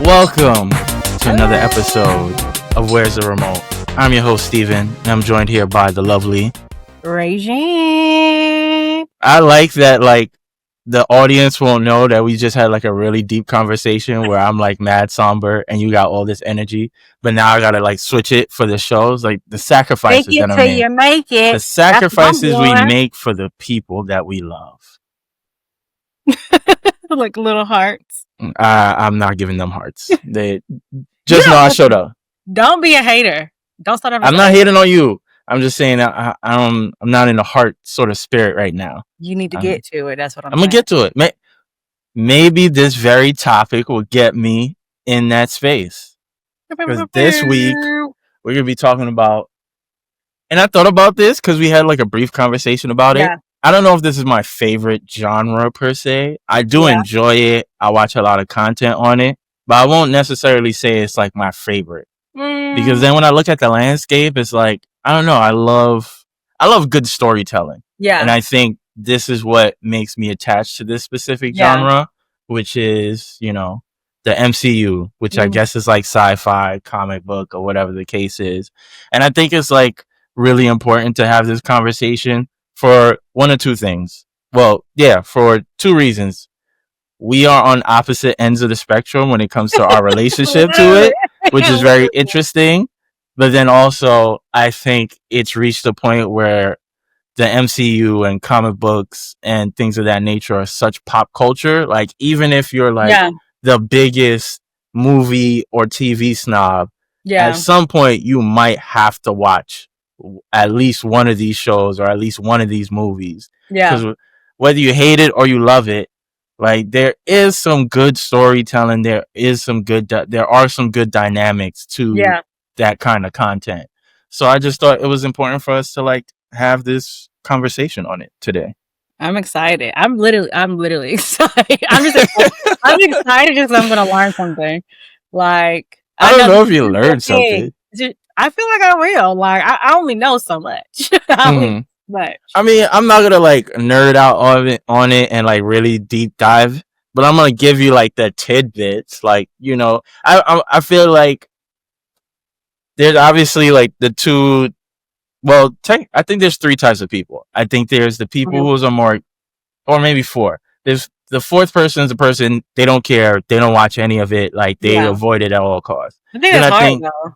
Welcome to another episode of Where's the Remote? I'm your host, Steven, and I'm joined here by the lovely Régine. I like that, the audience won't know that we just had, a really deep conversation where I'm, mad somber and you got all this energy, but now I gotta, switch it for the shows, the sacrifices that I make. You make it. The sacrifices we make for the people that we love. Like little hearts. I'm not giving them hearts. They just know I showed up. Don't be a hater. Don't start. I'm not hating on you. I'm just saying I'm not in the heart sort of spirit right now. You need to get to it. That's what I'm gonna get to it. Maybe this very topic will get me in that space. Because this week we're gonna be talking about, and I thought about this because we had a brief conversation about it. I don't know if this is my favorite genre per se. I do enjoy it. I watch a lot of content on it, but I won't necessarily say it's my favorite. Because then when I look at the landscape, it's I don't know. I love good storytelling. Yeah. And I think this is what makes me attached to this specific genre, which is, the MCU, which I guess is sci-fi, comic book, or whatever the case is. And I think it's really important to have this conversation for one or two things. Well, for two reasons. We are on opposite ends of the spectrum when it comes to our relationship to it, which is very interesting. But then also, I think it's reached a point where the MCU and comic books and things of that nature are such pop culture. Even if you're the biggest movie or TV snob, at some point you might have to watch at least one of these shows or at least one of these movies. Because whether you hate it or you love it, there is some good storytelling. There are some good dynamics to that kind of content. So I just thought it was important for us to have this conversation on it today. I'm excited. I'm literally excited. I'm excited because I'm going to learn something. I don't know if you learned something. I feel like I will. I only know so much. Much. I mean, I'm not gonna nerd out on it and really deep dive, but I'm gonna give you the tidbits. I feel there's obviously the two. Well, I think there's three types of people. I think there's the people who are more, or maybe four. There's the fourth person is the person they don't care, they don't watch any of it, they avoid it at all costs. I think that's hard though.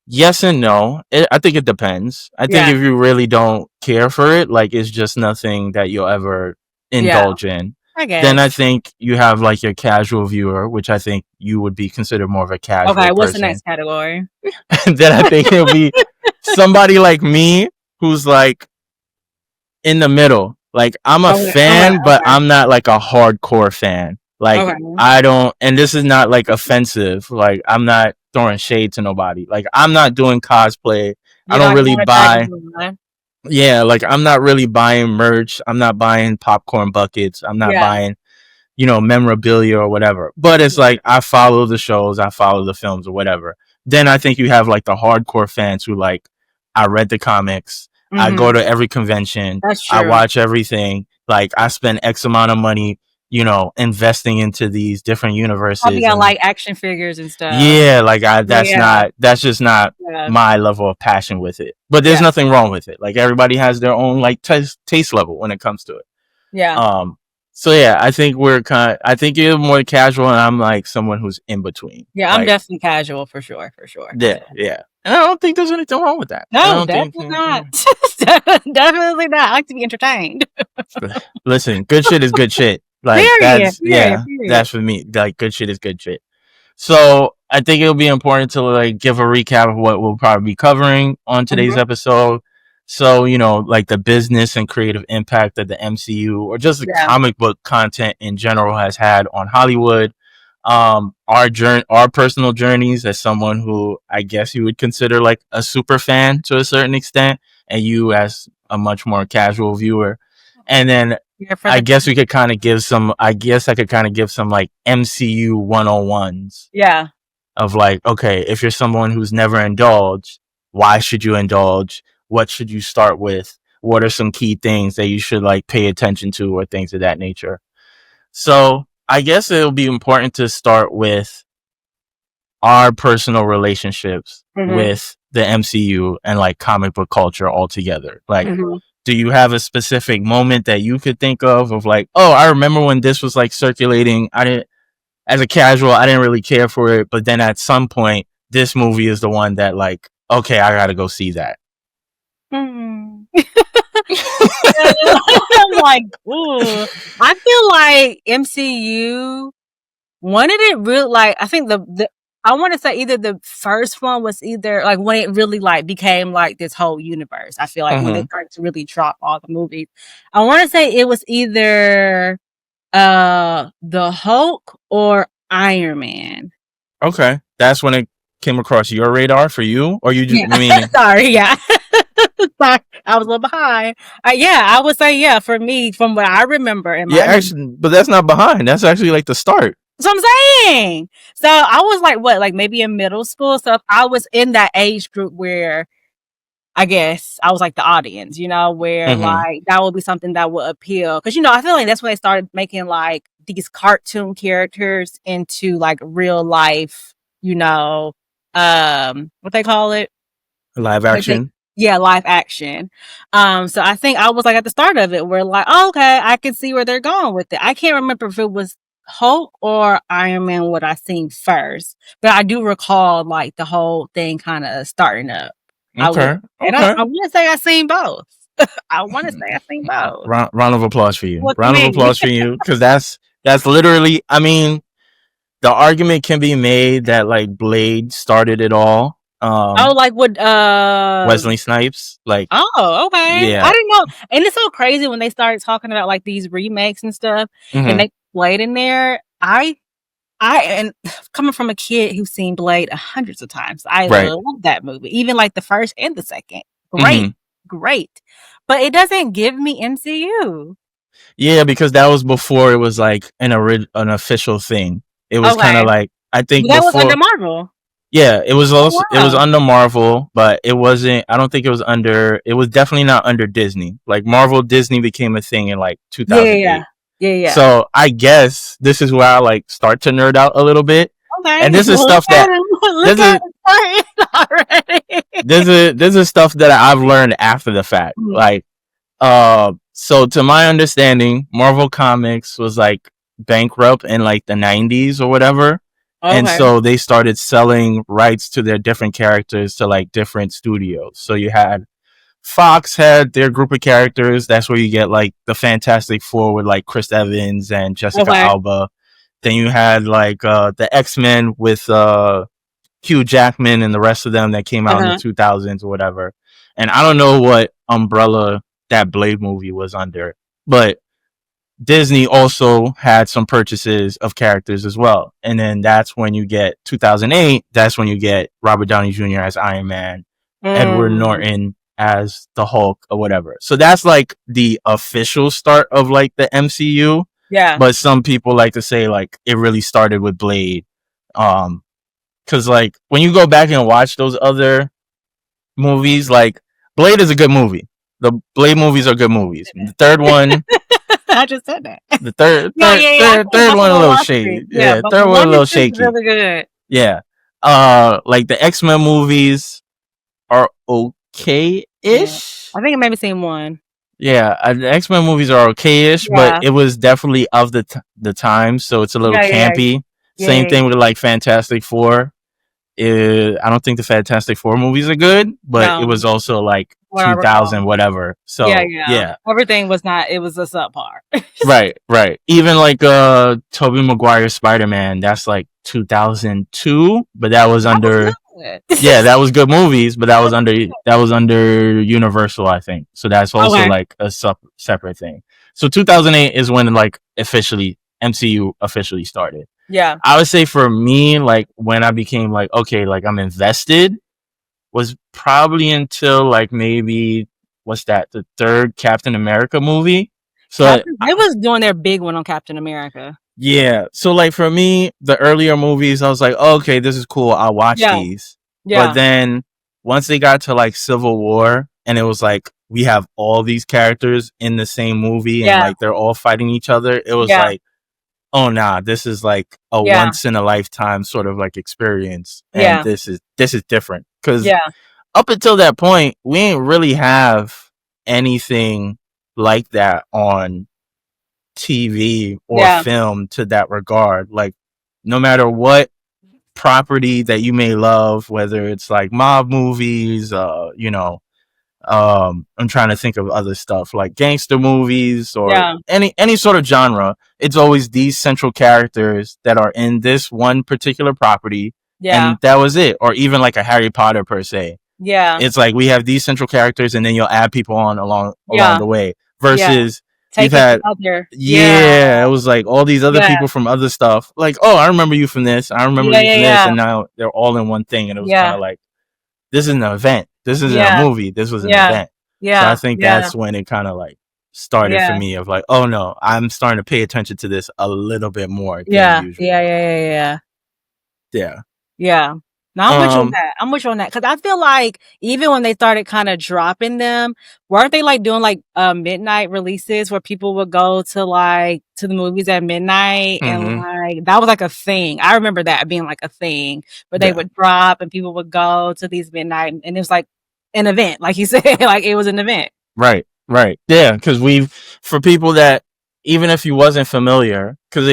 Yes and no. I think it depends. I think if you really don't care for it, it's just nothing that you'll ever indulge in. I guess. Then I think you have your casual viewer, which I think you would be considered more of a casual person. Okay, what's the next category? Then I think it'll be somebody like me who's in the middle. I'm a fan, but I'm not a hardcore fan. I don't, and this is not offensive. I'm not throwing shade to nobody. I'm not doing cosplay. I don't really buy. I'm not really buying merch. I'm not buying popcorn buckets. I'm not buying, memorabilia or whatever. But it's I follow the shows, I follow the films or whatever. Then I think you have the hardcore fans who I read the comics. I go to every convention. That's true. I watch everything. I spend X amount of money, investing into these different universes. I got action figures and stuff. Yeah, that's just not my level of passion with it. But there's nothing wrong with it. Everybody has their own taste level when it comes to it. Yeah. So I think I think you're more casual and I'm someone who's in between. Yeah, I'm definitely casual for sure. Yeah. And I don't think there's anything wrong with that. No, definitely not. Definitely not. I like to be entertained. Listen, good shit is good shit. Period. That's for me. Good shit is good shit. So I think it'll be important to give a recap of what we'll probably be covering on today's episode. So, the business and creative impact that the MCU or just the comic book content in general has had on Hollywood. Our personal journeys as someone who I guess you would consider a super fan to a certain extent, and you as a much more casual viewer. And then I guess we could kind of give some, I could kind of give some MCU 101s. Yeah. Of okay, if you're someone who's never indulged, why should you indulge? What should you start with? What are some key things that you should pay attention to or things of that nature? So I guess it'll be important to start with our personal relationships with the MCU and like comic book culture altogether. Like, do you have a specific moment that you could think of like, oh, I remember when this was like circulating. As a casual, I didn't really care for it, but then at some point, this movie is the one that like, okay, I gotta go see that. I'm like, ooh. I feel like MCU wanted it real. Like, I think I want to say either the first one was either like when it really like became like this whole universe. I feel like when they started to really drop all the movies, I want to say it was either the Hulk or Iron Man. Okay, that's when it came across your radar for you, or you just mean? Sorry, yeah. Sorry, I was a little behind. I would say for me, from what I remember. Actually, but that's not behind. That's actually like the start. That's what I'm saying. So I was like, like maybe in middle school. So I was in that age group where I guess I was like the audience, where like that would be something that would appeal. Because, I feel like that's when they started making like these cartoon characters into like real life, what they call it? Live action. Live action. So I think I was like at the start of it where like, oh, okay, I can see where they're going with it. I can't remember if it was Hulk or Iron Man what I seen first, but I do recall like the whole thing kind of starting up. Okay. I want to say I seen both. I want to say I seen both. Round of applause for you. Round of applause for you, because that's literally. I mean, the argument can be made that like Blade started it all. Like with Wesley Snipes, like. Oh, okay. Yeah, I didn't know, and it's so crazy when they started talking about like these remakes and stuff, and they played in there. And coming from a kid who's seen Blade hundreds of times, I love that movie, even like the first and the second. Great, but it doesn't give me MCU. Yeah, because that was before it was like an official thing. It was kind of like, I think that was under Marvel. Yeah, it was also it was under Marvel, but it wasn't. I don't think it was under. It was definitely not under Disney. Like Marvel, Disney became a thing in like 2008. Yeah. So I guess this is where I like start to nerd out a little bit. Okay. And this is stuff that this is stuff that I've learned after the fact. Like, so to my understanding, Marvel Comics was like bankrupt in like the 90s or whatever. Okay. And so they started selling rights to their different characters to like different studios. So you had Fox had their group of characters. That's where you get like the Fantastic Four with like Chris Evans and Jessica Alba. Then you had like the X-Men with Hugh Jackman and the rest of them that came out in the 2000s or whatever. And I don't know what umbrella that Blade movie was under, but Disney also had some purchases of characters as well. And then that's when you get 2008. That's when you get Robert Downey Jr. as Iron Man, Edward Norton as the Hulk or whatever. So that's like the official start of like the MCU. Yeah. But some people like to say like it really started with Blade. Cause like when you go back and watch those other movies, like Blade is a good movie. The Blade movies are good movies. The third one, I just said that. The third one a little shaky. Yeah, third one a little shaky. Really good. Yeah. Like the X-Men movies are okay-ish. Yeah. I think I maybe seen one. Yeah, the X-Men movies are okay-ish, but it was definitely of the time, so it's a little campy. Same thing with like Fantastic Four. I don't think the Fantastic Four movies are good, but it was also like 2000 whatever. So yeah, everything was not. It was a subpar. right. Even like Tobey Maguire's Spider-Man, that's like 2002, but that was under. Yeah, that was good movies, but that was under Universal, I think. So that's also like a separate thing. So 2008 is when like MCU officially started. Yeah, I would say for me, like when I became like, okay, like I'm invested, was probably until like maybe the third Captain America movie. So they was doing their big one on Captain America. Yeah, so like for me, the earlier movies, I was like, oh, okay, this is cool. I'll watch these. Yeah. But then once they got to like Civil War, and it was like we have all these characters in the same movie, and like they're all fighting each other. It was like, oh nah, this is like a once in a lifetime sort of like experience, and this is different. Because up until that point, we ain't really have anything like that on TV or film to that regard. Like, no matter what property that you may love, whether it's like mob movies, I'm trying to think of other stuff like gangster movies or any sort of genre. It's always these central characters that are in this one particular property, and that was it. Or even like a Harry Potter per se. It's like we have these central characters, and then you'll add people on along the way. Versus you've had it was like all these other people from other stuff. Like, oh, I remember you from this. I remember you from this, and now they're all in one thing, and it was kind of like, this is an event. This isn't a movie. This was an event. So I think that's when it kind of like started for me of like, oh no, I'm starting to pay attention to this a little bit more than usual. Yeah. No, I'm with you on that. I'm with you on that. Because I feel like even when they started kind of dropping them, weren't they like doing like midnight releases where people would go to the movies at midnight? And like that was like a thing. I remember that being like a thing where they would drop and people would go to these midnight, and it was like an event, like you said, like it was an event. Right. Yeah, because for people that, even if you wasn't familiar, because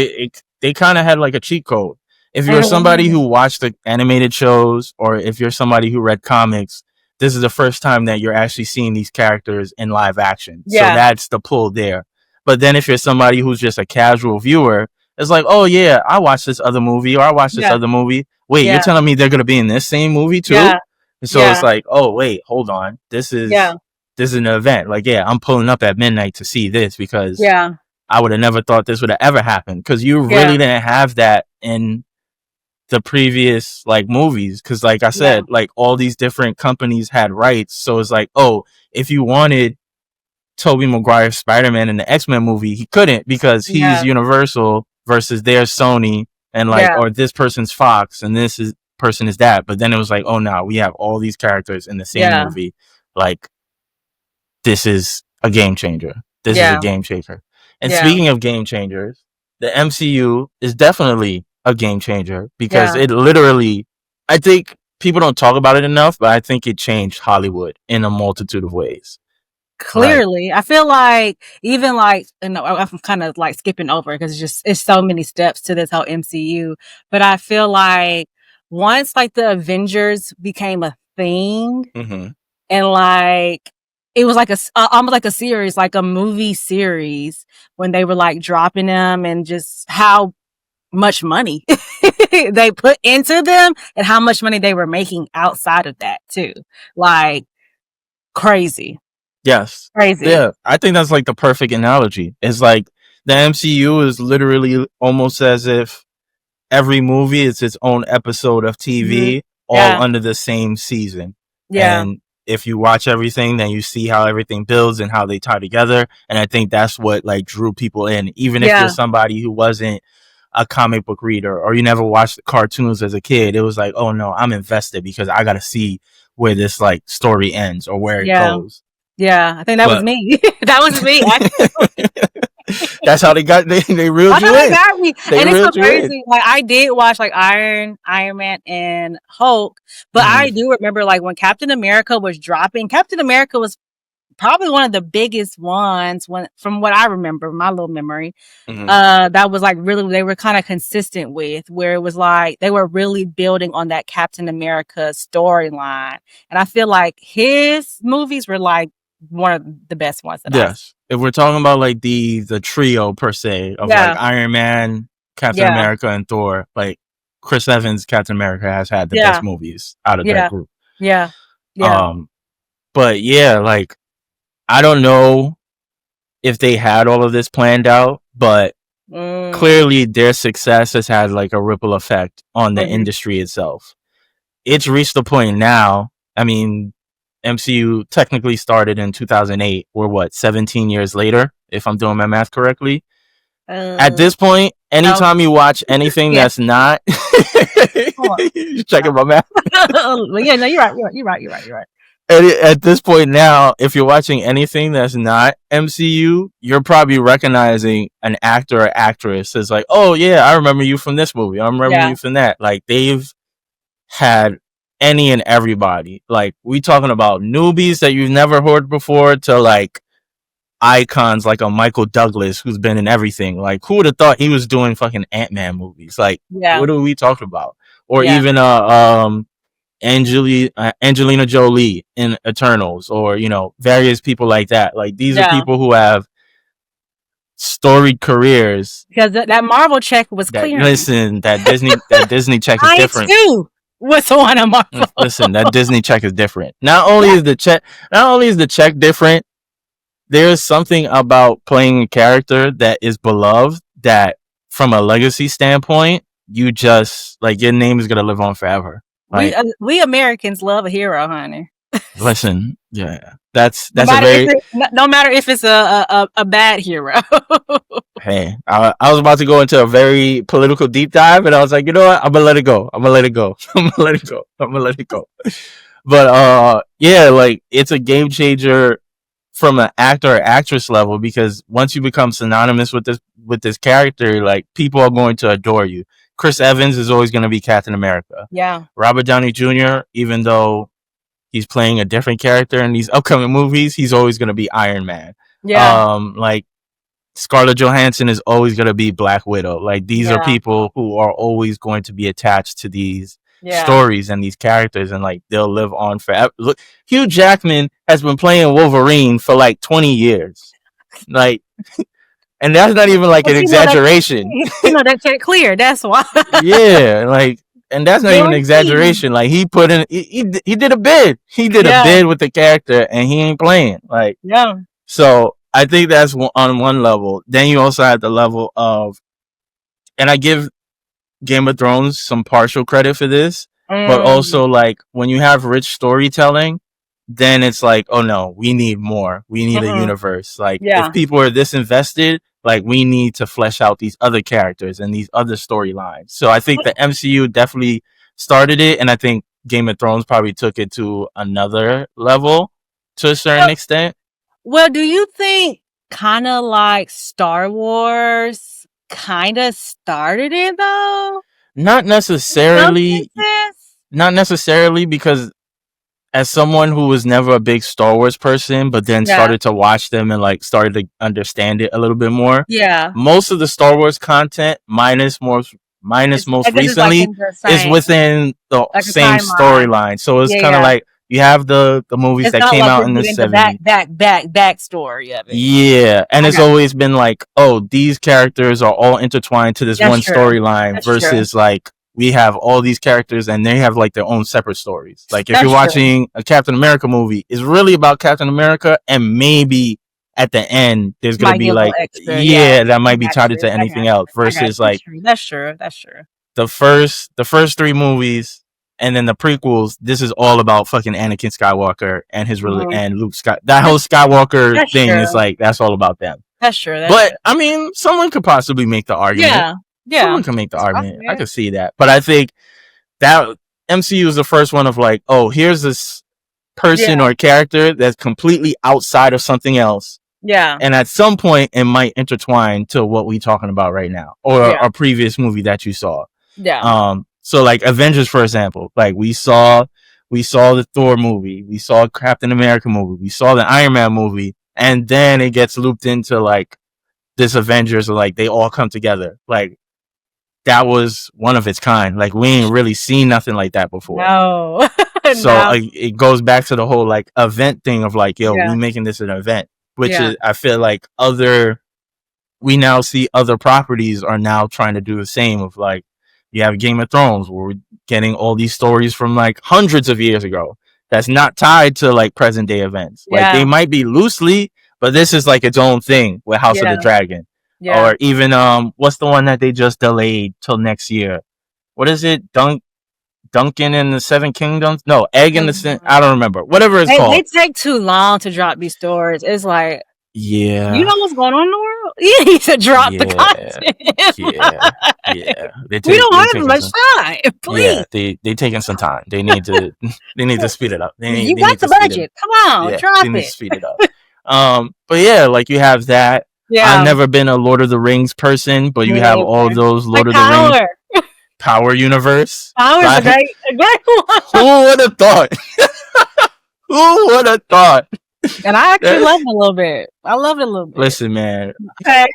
they kind of had like a cheat code. If you're somebody who watched the animated shows, or if you're somebody who read comics, this is the first time that you're actually seeing these characters in live action. So that's the pull there. But then if you're somebody who's just a casual viewer, it's like, oh yeah, I watched this other movie, or I watched this other movie. Wait, you're telling me they're going to be in this same movie too? And so it's like, oh wait, hold on. This is an event. Like, I'm pulling up at midnight to see this, because I would have never thought this would have ever happened, because you really didn't have that in the previous like movies, because like I said, like all these different companies had rights. So it's like, oh, if you wanted Tobey Maguire's Spider-Man in the X-Men movie, he couldn't, because he's Universal versus there's Sony, and like or this person's Fox, and person is that. But then it was like, oh no, we have all these characters in the same movie. Like, this is a game changer. This is a game changer. And speaking of game changers, the MCU is definitely a game changer, because it literally, I think people don't talk about it enough, but I think it changed Hollywood in a multitude of ways. Clearly, I feel like even like, I'm kind of like skipping over because it's so many steps to this whole MCU. But I feel like once like the Avengers became a thing, and like it was like almost like a series, like a movie series, when they were like dropping them, and just how much money they put into them and how much money they were making outside of that too. Like, crazy. Yes. Crazy. Yeah. I think that's like the perfect analogy. It's like the MCU is literally almost as if every movie is its own episode of TV, all under the same season. And if you watch everything, then you see how everything builds and how they tie together. And I think that's what like drew people in, even if you're somebody who wasn't a comic book reader, or you never watched cartoons as a kid. It was like, oh no, I'm invested, because I got to see where this like story ends or where it goes. Yeah, I think that was me. That was me. That's how they reeled you in. Got me. And it's so crazy. Like, I did watch like Iron Man and Hulk, but I do remember like when Captain America was dropping. Captain America was probably one of the biggest ones, from what I remember, my little memory. That was like really, they were kind of consistent with, where it was like they were really building on that Captain America storyline. And I feel like his movies were like one of the best ones that if we're talking about like the trio per se of like Iron Man, Captain America, and Thor, like Chris Evans' Captain America has had the best movies out of that group. But like, I don't know if they had all of this planned out, but clearly their success has had like a ripple effect on the industry itself. It's reached the point now. I mean, MCU technically started in 2008. We're 17 years later, if I'm doing my math correctly. At this point, anytime you watch anything that's not, you checking my math. No, you're right. at this point now, if you're watching anything that's not MCU, you're probably recognizing an actor or actress as like, oh yeah, I remember you from this movie. I remember you from that. Like they've had any and everybody. Like we talking about newbies that you've never heard before to like icons like a Michael Douglas who's been in everything. Like who would have thought he was doing fucking Ant-Man movies? Like what are we talking about? Or even Angelina Jolie in Eternals, or you know, various people like that. Like these are people who have storied careers. Because that Marvel check was clear. Listen, that Disney check is different. I too was on a Marvel. Listen, that Disney check is different. Not only is the check different, there's something about playing a character that is beloved that, from a legacy standpoint, you just like your name is gonna live on forever. Like, we Americans love a hero, honey. Listen, yeah, that's no matter if it's a bad hero. Hey, I was about to go into a very political deep dive, and I was like, you know what? I'm gonna let it go. But yeah, like it's a game changer from an actor or actress level, because once you become synonymous with this character, like people are going to adore you. Chris Evans is always going to be Captain America. Yeah. Robert Downey Jr., even though he's playing a different character in these upcoming movies, he's always going to be Iron Man. Yeah. Like Scarlett Johansson is always going to be Black Widow. Like these are people who are always going to be attached to these stories and these characters, and like they'll live on forever. Look, Hugh Jackman has been playing Wolverine for like 20 years. Like, and that's not even like an exaggeration. That check clear. That's why. Yeah, like, and that's not even an exaggeration. Like he put in, he did a bid. He did a bid with the character, and he ain't playing. Like, so I think that's on one level. Then you also have the level of, and I give Game of Thrones some partial credit for this, but also like when you have rich storytelling, then it's like, oh no, we need more. We need a universe. Like if people are this invested, like we need to flesh out these other characters and these other storylines. So I think the MCU definitely started it, and I think Game of Thrones probably took it to another level to a certain extent. Well, do you think kind of like Star Wars kind of started it though? Not necessarily, because as someone who was never a big Star Wars person, but then started to watch them and like started to understand it a little bit more. Yeah. Most of the Star Wars content, minus most recently, is within the same storyline. So it's kind of like you have the movies that came out in the 70s. Backstory of it. Yeah. And it's always been like, oh, these characters are all intertwined to this one storyline versus like, we have all these characters and they have like their own separate stories. Like if you're watching a Captain America movie, it's really about Captain America, and maybe at the end there's gonna be like that might be tied into anything else. Versus like that's true. The first three movies and then the prequels, this is all about fucking Anakin Skywalker and his and Luke Skywalker. That whole Skywalker thing is like, that's all about them. That's true. But I mean, someone could possibly make the argument. Yeah, someone can make the argument. I could see that. But I think that MCU is the first one of like, oh, here's this person or character that's completely outside of something else. Yeah. And at some point, it might intertwine to what we're talking about right now, or a previous movie that you saw. Yeah. So like Avengers, for example, like we saw the Thor movie, we saw Captain America movie, we saw the Iron Man movie, and then it gets looped into like this Avengers, like they all come together. Like that was one of its kind. Like we ain't really seen nothing like that before. No. So like, it goes back to the whole like event thing of like, yo, we making this an event, which is, I feel like we now see other properties are now trying to do the same. Of like, you have Game of Thrones, where we're getting all these stories from like hundreds of years ago that's not tied to like present day events. Like they might be loosely, but this is like its own thing with House of the Dragon. Yeah. Or even what's the one that they just delayed till next year? What is it? Duncan and the Seven Kingdoms? No, Egg and the I don't remember. Whatever it's called. They take too long to drop these stories. It's like, Yeah. You know what's going on in the world? You need to drop the content. Yeah. We don't have much time. Please. Yeah, they taking some time. They need to speed it up. You They got need the to speed it. budget. Come on, Yeah, drop they need to it. speed it up. But yeah, like you have that. Yeah. I've never been a Lord of the Rings person, but you have all those Lord of the Rings Power universe. Power is a great one. Who would have thought? Who would have thought? And I actually love it a little bit. I love it a little bit. Listen, man. Okay.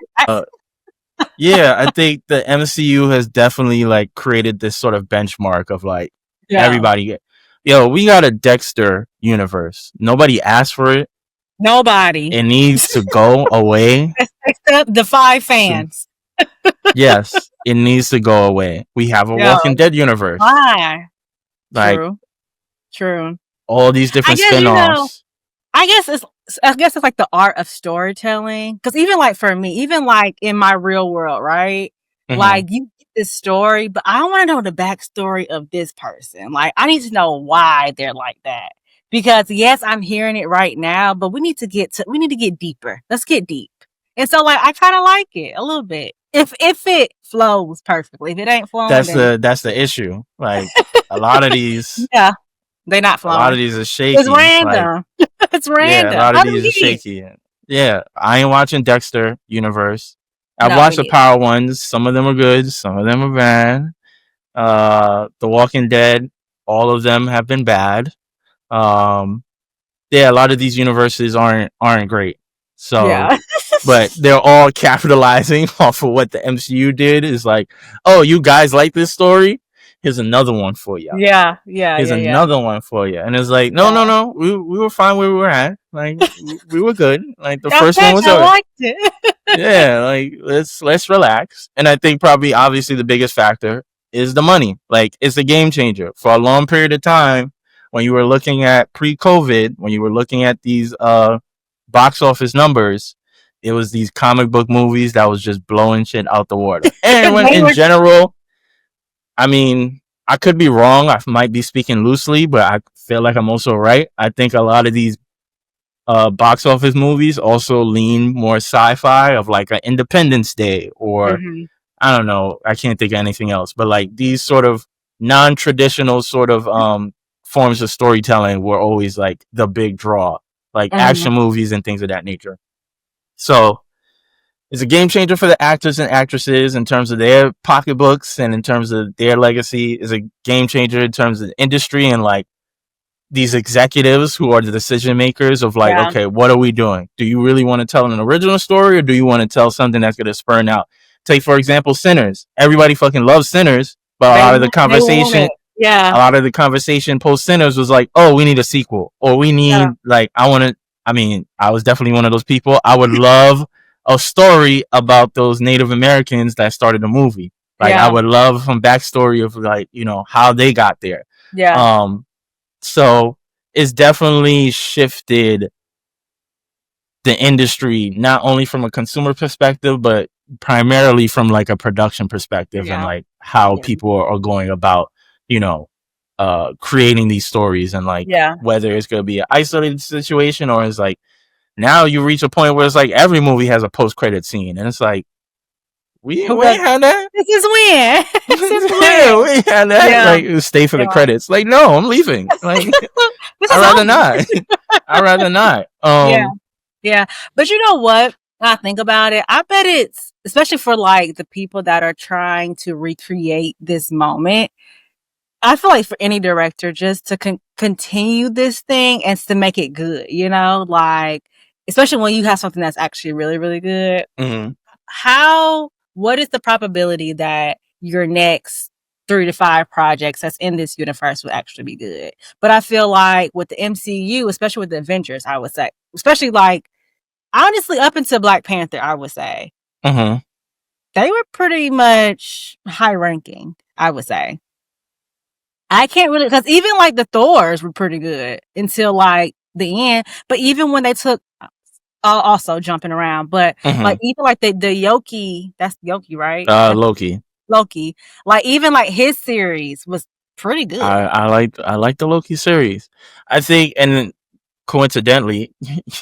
Yeah, I think the MCU has definitely like created this sort of benchmark of like everybody. Yo, we got a Dexter universe. Nobody asked for it. Nobody. It needs to go away. Except the 5 fans. Yes, it needs to go away. We have a Walking Dead universe. Why? Like, True. All these different spin-offs. I guess it's like the art of storytelling. Because even like for me, even like in my real world, right? Mm-hmm. Like you get this story, but I want to know the backstory of this person. Like I need to know why they're like that. Because yes, I'm hearing it right now, but we need to get deeper. Let's get deep. And so like I kind of like it a little bit. If it flows perfectly. If it ain't flowing, that's the issue. Like a lot of these they're not flowing. A lot of these are shaky. It's random. Like, it's random. Yeah, a lot of these are shaky. Yeah, I ain't watching Dexter universe. I've watched the Power ones. Some of them are good. Some of them are bad. The Walking Dead, all of them have been bad. A lot of these universes aren't great. So, but they're all capitalizing off of what the MCU did. Is like, oh, you guys like this story? Here's another one for you. Here's another one for you. And it's like, no. We were fine where we were at. Like, we were good. Like, the first one was I liked it. Yeah, like, let's relax. And I think probably, obviously, the biggest factor is the money. Like, it's a game changer. For a long period of time, when you were looking at pre-COVID, when you were looking at these box office numbers, it was these comic book movies that was just blowing shit out the water. And when in general, I mean, I could be wrong. I might be speaking loosely, but I feel like I'm also right. I think a lot of these box office movies also lean more sci-fi of like an Independence Day or I don't know. I can't think of anything else. But like these sort of non-traditional sort of forms of storytelling were always like the big draw, like action movies and things of that nature. So it's a game changer for the actors and actresses in terms of their pocketbooks and in terms of their legacy. It's a game changer in terms of the industry and like these executives who are the decision makers of like, okay, what are we doing? Do you really want to tell an original story or do you want to tell something that's going to spurn out? Take, for example, Sinners. Everybody fucking loves Sinners, but a lot of the conversation post Sinners was like, oh, we need a sequel or we need like, I was definitely one of those people. I would love a story about those Native Americans that started the movie. Like I would love some backstory of like, you know, how they got there. So it's definitely shifted the industry, not only from a consumer perspective, but primarily from like a production perspective and like how people are going about, you know, creating these stories and like whether it's going to be an isolated situation or it's like now you reach a point where it's like every movie has a post-credit scene and it's like we ain't had that. This is weird. We ain't had that. Like stay for the credits. Like no, I'm leaving. Like I'd rather not. I'd rather not. Yeah. But you know what? When I think about it, I bet it's especially for like the people that are trying to recreate this moment. I feel like for any director, just to continue this thing and to make it good, you know, like especially when you have something that's actually really, really good. What is the probability that your next 3 to 5 projects that's in this universe will actually be good? But I feel like with the MCU, especially with the Avengers, I would say, especially like honestly up until Black Panther, I would say they were pretty much high ranking, I would say. I can't really, because even like the Thors were pretty good until like the end. But even when they took, also jumping around, but like even like the Yoki, that's Yoki, right? Loki. Like even like his series was pretty good. I like the Loki series. I think, and coincidentally,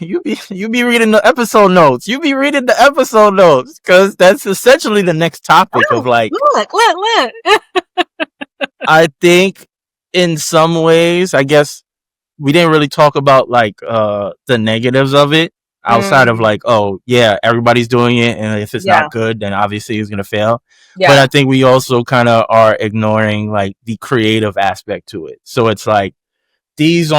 you be reading the episode notes. You be reading the episode notes because that's essentially the next topic of like. Look. I think in some ways, I guess we didn't really talk about like the negatives of it outside of like, oh yeah, everybody's doing it, and if it's not good, then obviously it's gonna fail. Yeah. But I think we also kind of are ignoring like the creative aspect to it. So it's like these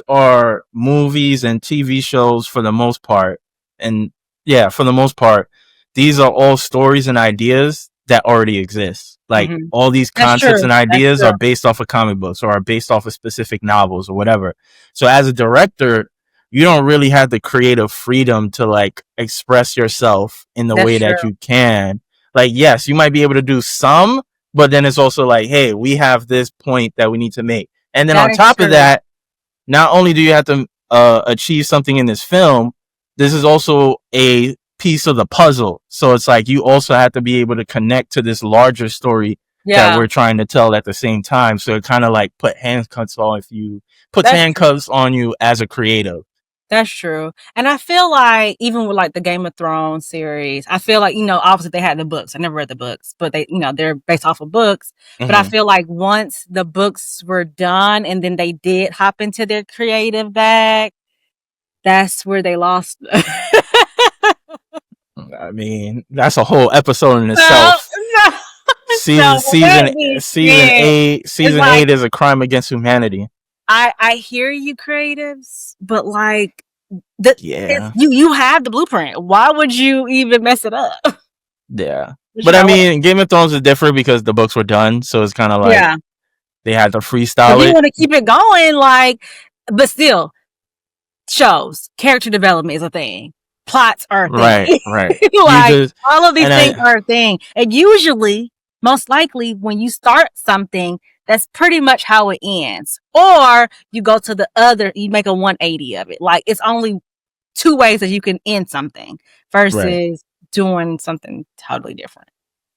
are movies and TV shows for the most part, and yeah, for the most part, these are all stories and ideas that already exist. Like all these concepts and ideas are based off of comic books or are based off of specific novels or whatever. So as a director, you don't really have the creative freedom to like express yourself in the way that you can. Like, yes, you might be able to do some, but then it's also like, hey, we have this point that we need to make. And then on top of that, not only do you have to achieve something in this film, this is also a piece of the puzzle. So it's like you also have to be able to connect to this larger story that we're trying to tell at the same time. So it kind of like puts handcuffs on you as a creative. That's true. And I feel like even with like the Game of Thrones series, I feel like, obviously they had the books. I never read the books, but they, they're based off of books. But I feel like once the books were done and then they did hop into their creative bag, that's where they lost. I mean, that's a whole episode in itself. Season 8 is a crime against humanity. I hear you, creatives, but like, you have the blueprint. Why would you even mess it up? Yeah, but I mean, Game of Thrones is different because the books were done, so it's kind of like they had to freestyle it. You want to keep it going, like, but still, shows character development is a thing. Plots are a thing. Right. Like all of these things are a thing, and usually, most likely, when you start something, that's pretty much how it ends. Or you go to you make a 180 of it. Like it's only two ways that you can end something versus doing something totally different.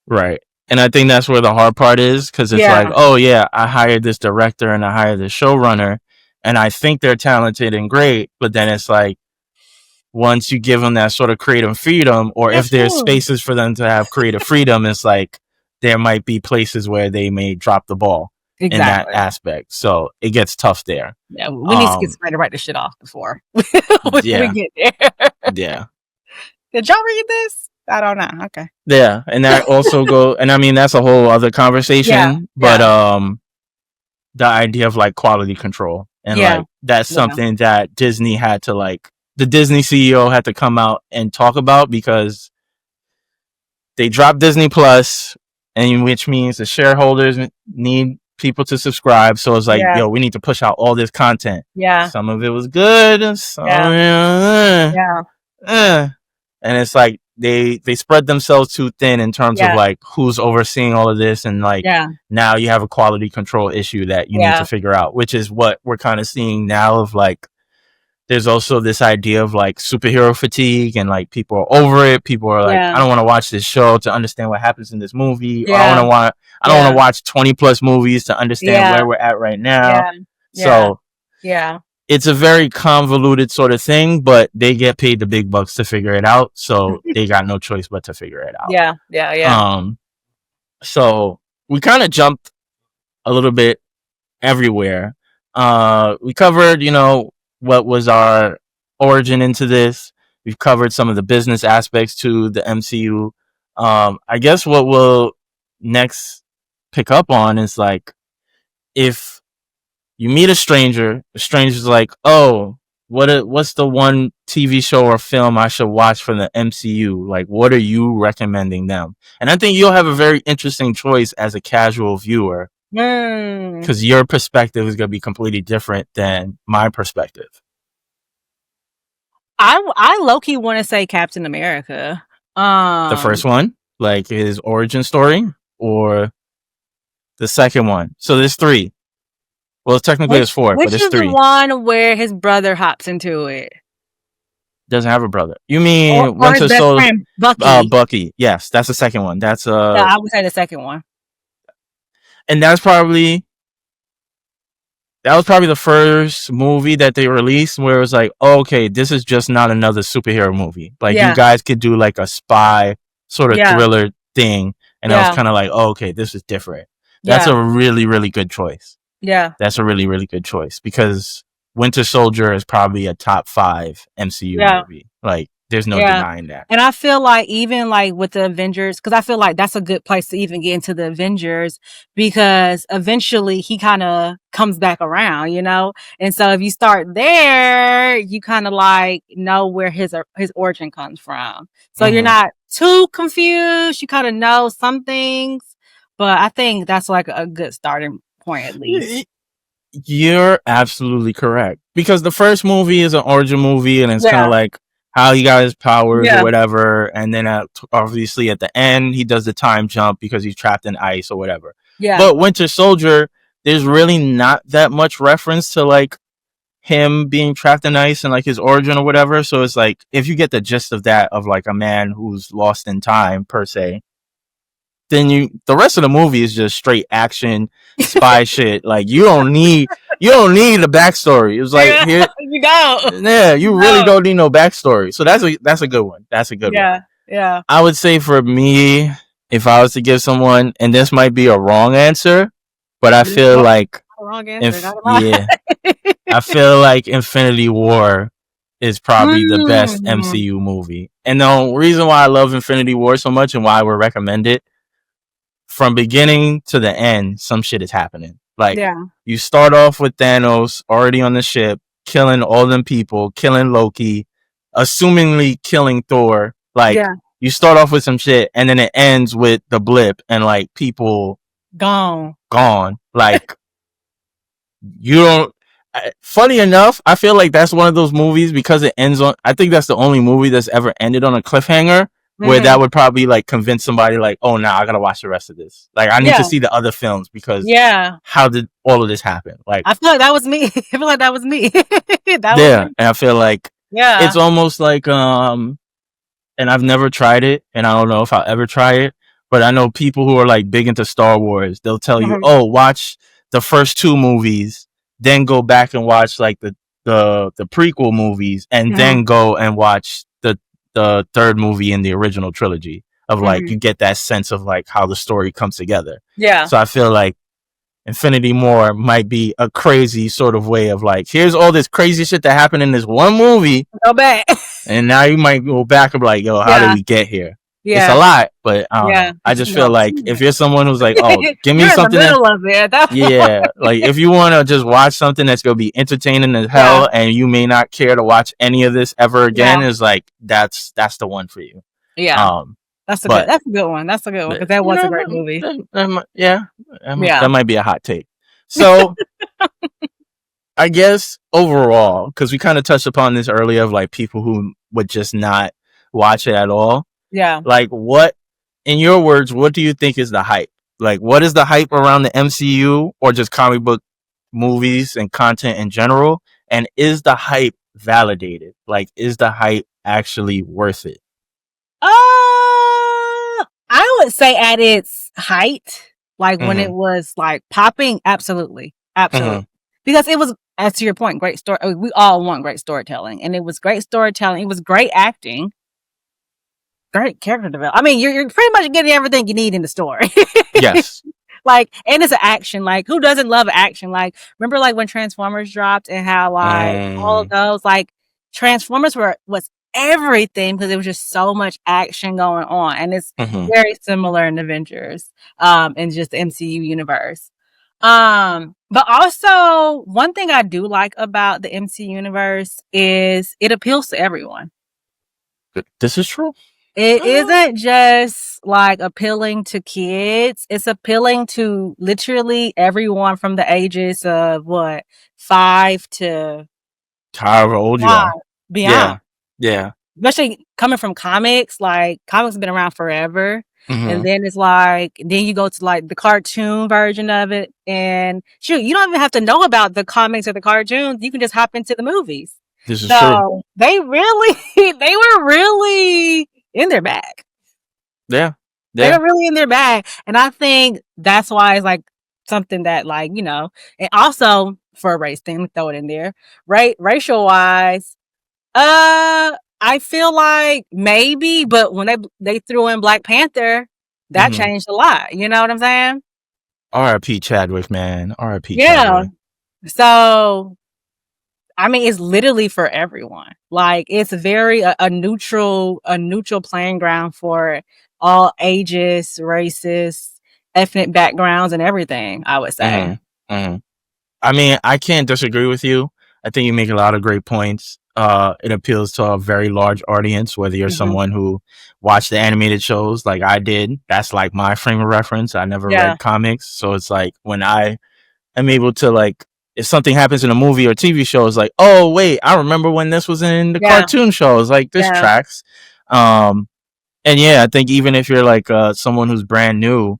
Right. And I think that's where the hard part is, because it's like, oh yeah, I hired this director and I hired this showrunner and I think they're talented and great, but then it's like, once you give them that sort of creative freedom, or if there's spaces for them to have creative freedom, it's like there might be places where they may drop the ball in that aspect. So it gets tough there. Yeah, we need to get somebody to write this shit off before we get there. Yeah. Did y'all read this? I don't know. Okay. Yeah, and that also and I mean that's a whole other conversation. But the idea of like quality control and like that's something that Disney had to like. The Disney CEO had to come out and talk about, because they dropped Disney Plus, and which means the shareholders need people to subscribe. So it's like, yo, we need to push out all this content. Yeah. Some of it was good. Some and it's like they spread themselves too thin in terms of like who's overseeing all of this, and like now you have a quality control issue that you need to figure out, which is what we're kind of seeing now of like. There's also this idea of like superhero fatigue, and like people are over it. People are like, I don't want to watch this show to understand what happens in this movie. Or I don't want to watch 20 plus movies to understand where we're at right now. So it's a very convoluted sort of thing, but they get paid the big bucks to figure it out. So they got no choice but to figure it out. So we kind of jumped a little bit everywhere. We covered, what was our origin into this. We've covered some of the business aspects to the MCU. I guess what we'll next pick up on is like, if you meet a stranger, the stranger's like, oh, what's the one TV show or film I should watch from the MCU? Like, what are you recommending them? And I think you'll have a very interesting choice as a casual viewer, because your perspective is going to be completely different than my perspective. I low-key want to say Captain America. The first one, like his origin story, or the second one? So there's three. Well, technically there's four, but there's three. Which is the one where his brother hops into it? Doesn't have a brother. You mean Winter Soldier? Bucky. Bucky. Yes, that's the second one. That's I would say the second one. And that's probably that was probably the first movie that they released where it was like, oh, okay, this is just not another superhero movie. Like you guys could do like a spy sort of thriller thing, and I was kind of like, oh, okay, this is different. That's a really, really good choice. Yeah. That's a really, really good choice because Winter Soldier is probably a top 5 MCU movie. Like, there's no denying that. And I feel like even like with the Avengers, because I feel like that's a good place to even get into the Avengers, because eventually he kind of comes back around, you know? And so if you start there, you kind of like know where his origin comes from. So you're not too confused. You kind of know some things, but I think that's like a good starting point at least. You're absolutely correct. Because the first movie is an origin movie, and it's kind of like how he got his powers or whatever. And then obviously at the end, he does the time jump because he's trapped in ice or whatever. Yeah. But Winter Soldier, there's really not that much reference to like him being trapped in ice and like his origin or whatever. So it's like, if you get the gist of that, of like a man who's lost in time per se, then the rest of the movie is just straight action spy shit. Like you don't need a backstory. It was like here you go. Yeah, you really don't need no backstory. So that's a good one. That's a good one. Yeah. I would say for me, if I was to give someone, and this might be a wrong answer, but I feel like I feel like Infinity War is probably the best MCU movie. And the reason why I love Infinity War so much and why I would recommend it, from beginning to the end, some shit is happening. Like, you start off with Thanos already on the ship, killing all them people, killing Loki, assumingly killing Thor. Like, you start off with some shit, and then it ends with the blip and like people gone. Like, you don't. Funny enough, I feel like that's one of those movies because it ends on. I think that's the only movie that's ever ended on a cliffhanger. Where that would probably like convince somebody like, oh, nah, I gotta watch the rest of this. Like, I need to see the other films because how did all of this happen? Like, I feel like that was me. I feel like that was me. And I feel like it's almost like and I've never tried it, and I don't know if I'll ever try it, but I know people who are like big into Star Wars. They'll tell you, oh, watch the first 2 movies, then go back and watch like the prequel movies, and then go and watch the third movie in the original trilogy of like you get that sense of like how the story comes together. So I feel like Infinity War might be a crazy sort of way of like, here's all this crazy shit that happened in this one movie. Go back. And now you might go back and be like, yo, how did we get here? It's a lot, but I just feel like if you're someone who's like, oh, give me something like if you want to just watch something that's gonna be entertaining as hell, and you may not care to watch any of this ever again, is like that's the one for you. That's a good one because that was a great movie. That might be a hot take. So I guess overall, because we kind of touched upon this earlier of like people who would just not watch it at all. Like, what, in your words, what do you think is the hype? Like, what is the hype around the MCU or just comic book movies and content in general? And is the hype validated? Like, is the hype actually worth it? I would say at its height, like when it was like popping, absolutely. Because it was, as to your point, great story. We all want great storytelling, and it was great storytelling. It was great acting. Great character development. I mean, you're pretty much getting everything you need in the story. Yes. Like, and it's an action. Like, who doesn't love action? Like, remember like when Transformers dropped and how like all of those, like Transformers was everything because there was just so much action going on. And it's very similar in Avengers, and just the MCU universe. But also one thing I do like about the MCU universe is it appeals to everyone. This is true. It isn't just like appealing to kids. It's appealing to literally everyone from the ages of 5 to however old you are. Beyond. Yeah. Especially coming from comics. Like, comics have been around forever. And then it's like, then you go to like the cartoon version of it. And shoot, you don't even have to know about the comics or the cartoons. You can just hop into the movies. This is true. They were really in their bag. Yeah. They're really in their bag. And I think that's why it's like something that, like, you know, and also for a race thing. Throw it in there. Racial wise, I feel like maybe, but when they threw in Black Panther, that changed a lot. You know what I'm saying? R.I.P. Chadwick, man. R.I.P. Yeah. Chadwick. So, I mean, it's literally for everyone. Like, it's very a neutral playing ground for all ages, races, ethnic backgrounds, and everything. I would say. I mean, I can't disagree with you. I think you make a lot of great points. It appeals to a very large audience, whether you're someone who watched the animated shows like I did. That's like my frame of reference. I never read comics. So it's like when I am able to, like, if something happens in a movie or TV show, it's like, oh, wait, I remember when this was in the cartoon shows. Like, this tracks. And yeah, I think even if you're like someone who's brand new,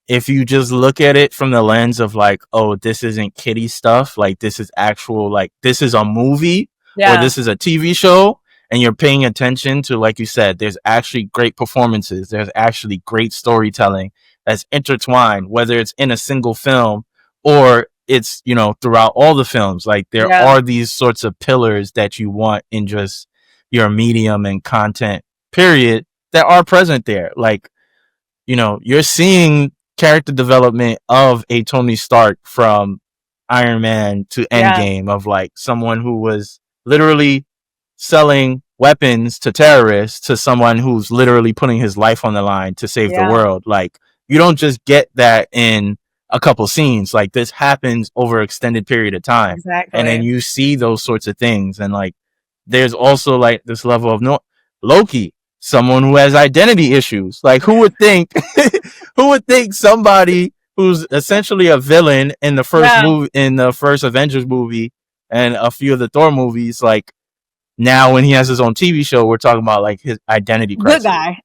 if you just look at it from the lens of like, oh, this isn't kiddie stuff, like this is actual, like this is a movie or this is a TV show, and you're paying attention to, like you said, there's actually great performances, there's actually great storytelling that's intertwined, whether it's in a single film or it's, you know, throughout all the films. Like there are these sorts of pillars that you want in just your medium and content, period, that are present there. Like, you know, you're seeing character development of a Tony Stark from Iron Man to Endgame, of like someone who was literally selling weapons to terrorists to someone who's literally putting his life on the line to save the world. Like, you don't just get that in a couple scenes. Like, this happens over an extended period of time. Exactly. And then you see those sorts of things. And like, there's also like this level of Loki, someone who has identity issues. Like, who would think who would think somebody who's essentially a villain in the first movie, in the first Avengers movie and a few of the Thor movies, like now when he has his own TV show, we're talking about like his identity crisis. Good guy.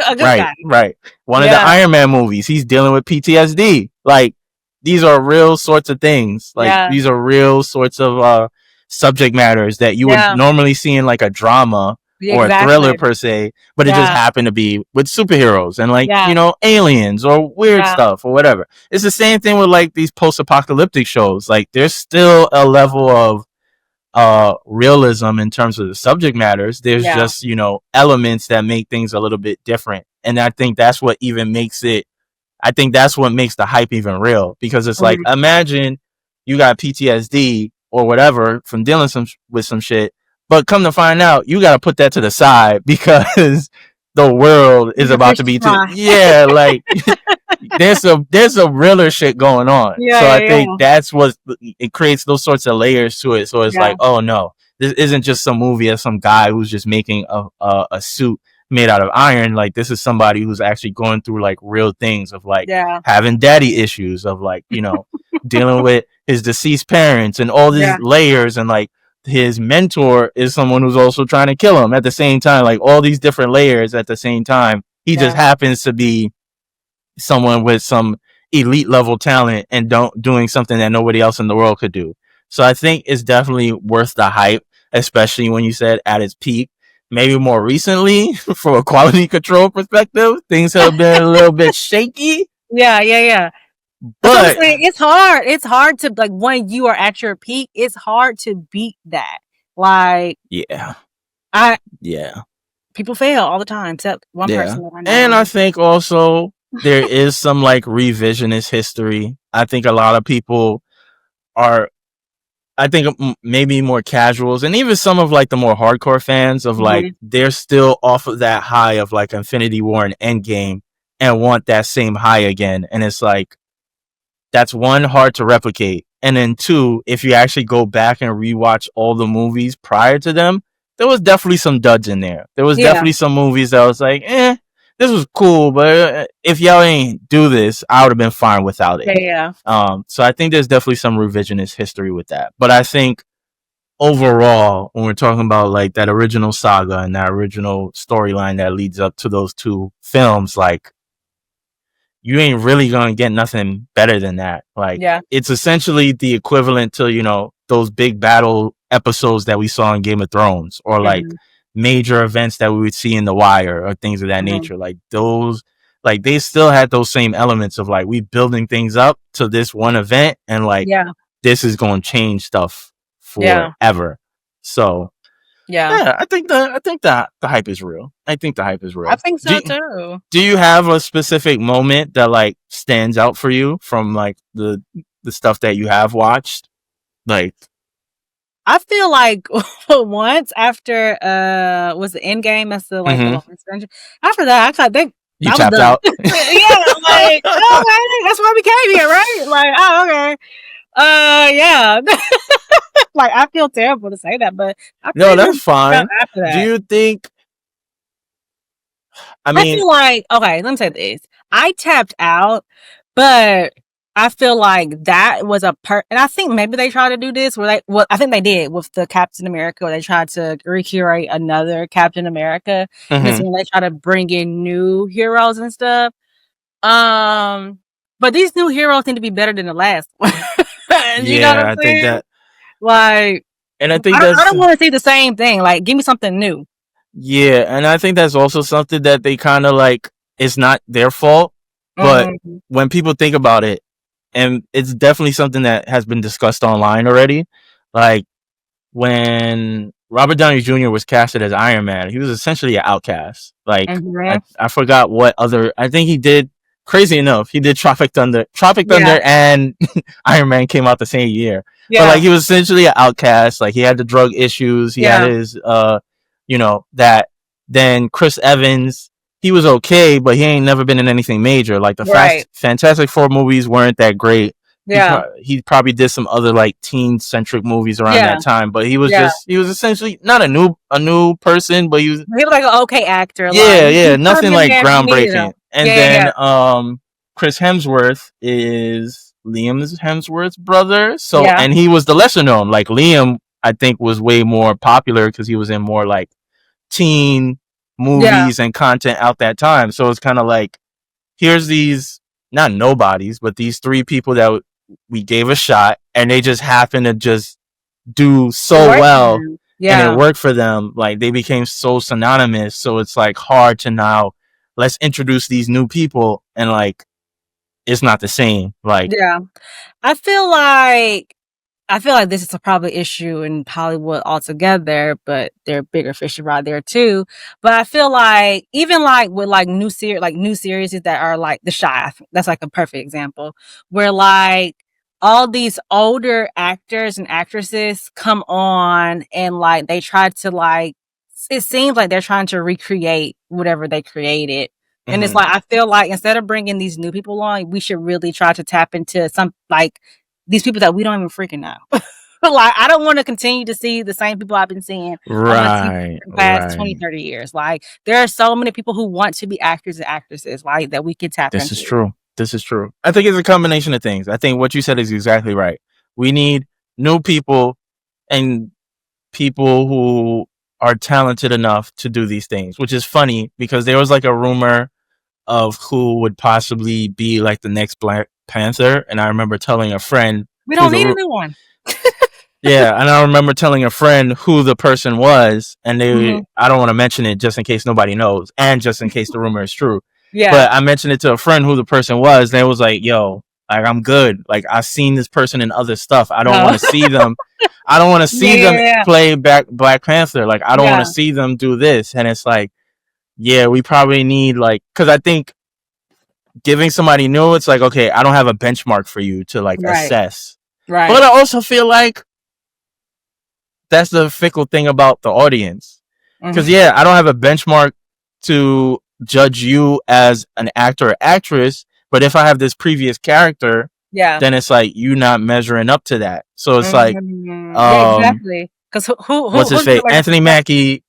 A good guy. Right. One of the Iron Man movies, he's dealing with PTSD. Like, these are real sorts of things. Like, these are real sorts of subject matters that you would normally see in like a drama or a thriller per se, but it just happened to be with superheroes and like, you know, aliens or weird stuff or whatever. It's the same thing with like these post-apocalyptic shows. Like, there's still a level of realism in terms of the subject matters. There's just, you know, elements that make things a little bit different. And I think that's what even makes it, I think that's what makes the hype even real, because it's like, imagine you got PTSD or whatever from dealing with some shit, but come to find out, you got to put that to the side because the world is about to be like there's a realer shit going on. So I think that's what it creates, those sorts of layers to it. So it's like, oh no, this isn't just some movie of some guy who's just making a suit made out of iron. Like, this is somebody who's actually going through like real things of like having daddy issues, of like, you know, dealing with his deceased parents and all these layers, and like his mentor is someone who's also trying to kill him at the same time. Like, all these different layers at the same time. He just happens to be someone with some elite level talent and doing something that nobody else in the world could do. So I think it's definitely worth the hype, especially when you said at its peak. Maybe more recently, from a quality control perspective, things have been a little bit shaky. But it's hard. It's hard to, like, when you are at your peak, it's hard to beat that. Like, people fail all the time, except one person that I know. And I think also there is some like revisionist history. I think a lot of people are, I think maybe more casuals, and even some of like the more hardcore fans of like, they're still off of that high of like Infinity War and Endgame and want that same high again. And it's like, that's one, hard to replicate. And then two, if you actually go back and rewatch all the movies prior to them, there was definitely some duds in there. There was definitely some movies that was like, this was cool, but if y'all ain't do this, I would have been fine without it. So I think there's definitely some revisionist history with that. But I think overall, when we're talking about like that original saga and that original storyline that leads up to those two films, like, you ain't really gonna get nothing better than that. Like, it's essentially the equivalent to, you know, those big battle episodes that we saw in Game of Thrones, or like major events that we would see in The Wire or things of that nature. Like, those, like, they still had those same elements of like, we building things up to this one event, and like, this is going to change stuff forever. So yeah, I think the hype is real. I think the hype is real. I think so too. Do you have a specific moment that like stands out for you from like the stuff that you have watched? Like, I feel like once after was the end game, that's the like the long extension. After that, I thought you tapped out. Yeah, like okay, that's why we came here, right? Like, oh okay. Yeah. Like I feel terrible to say that, but no, that's fine. After that. Do you think? I feel like okay. Let me say this: I tapped out, but I feel like that was and I think maybe they tried to do this where I think they did with the Captain America, where they tried to recreate another Captain America. And it's when they try to bring in new heroes and stuff. But these new heroes need to be better than the last one. You know what I'm saying? Think that. Like, and I think I don't want to see the same thing. Like, give me something new. Yeah, and I think that's also something that they kind of like. It's not their fault, but when people think about it, and it's definitely something that has been discussed online already, like when Robert Downey Jr. was casted as Iron Man, he was essentially an outcast. Like I forgot what other. I think he did. Crazy enough, he did Tropic Thunder, and Iron Man came out the same year. Yeah. But like he was essentially an outcast. Like he had the drug issues. He had his, that. Then Chris Evans, he was okay, but he ain't never been in anything major. Like the Fantastic Four movies weren't that great. Yeah, he probably did some other like teen-centric movies around that time, but he was he was essentially not a new person, but he was like an okay actor. Yeah, nothing like groundbreaking. And then Chris Hemsworth is Liam Hemsworth's brother, so and he was the lesser known. Like Liam, I think was way more popular because he was in more like teen movies and content out that time. So it's kind of like here's these not nobodies, but these three people that we gave a shot, and they just happen to just do so well, and it worked for them. Like they became so synonymous, so it's like hard to now let's introduce these new people, and like it's not the same. Like I feel like this is a probably issue in Hollywood altogether, but there are bigger fish right there too. But I feel like even like with like new series that are like The Chi, that's like a perfect example where like all these older actors and actresses come on and like they try to like it seems like they're trying to recreate whatever they created. And it's like I feel like instead of bringing these new people on, we should really try to tap into some like these people that we don't even freaking know. Like, I don't want to continue to see the same people I've been seeing for the past 20, 30 years. Like, there are so many people who want to be actors and actresses, like, that we can tap into. This is true. I think it's a combination of things. I think what you said is exactly right. We need new people and people who are talented enough to do these things, which is funny because there was like a rumor of who would possibly be like the next Black Panther, and I remember telling a friend we don't need a new one. Yeah, and I remember telling a friend who the person was, and they I don't want to mention it just in case nobody knows, and just in case the rumor is true. Yeah, but I mentioned it to a friend who the person was. They was like, "Yo, like I'm good. Like I've seen this person in other stuff. I don't want to see them. I don't want to see them play Black Panther. Like I don't want to see them do this." And it's like, yeah, we probably need like because I think giving somebody new, it's like, okay, I don't have a benchmark for you to like assess. Right. But I also feel like that's the fickle thing about the audience. Because I don't have a benchmark to judge you as an actor or actress, but if I have this previous character, then it's like you not measuring up to that. So it's like exactly. Because what's his face? Anthony Mackie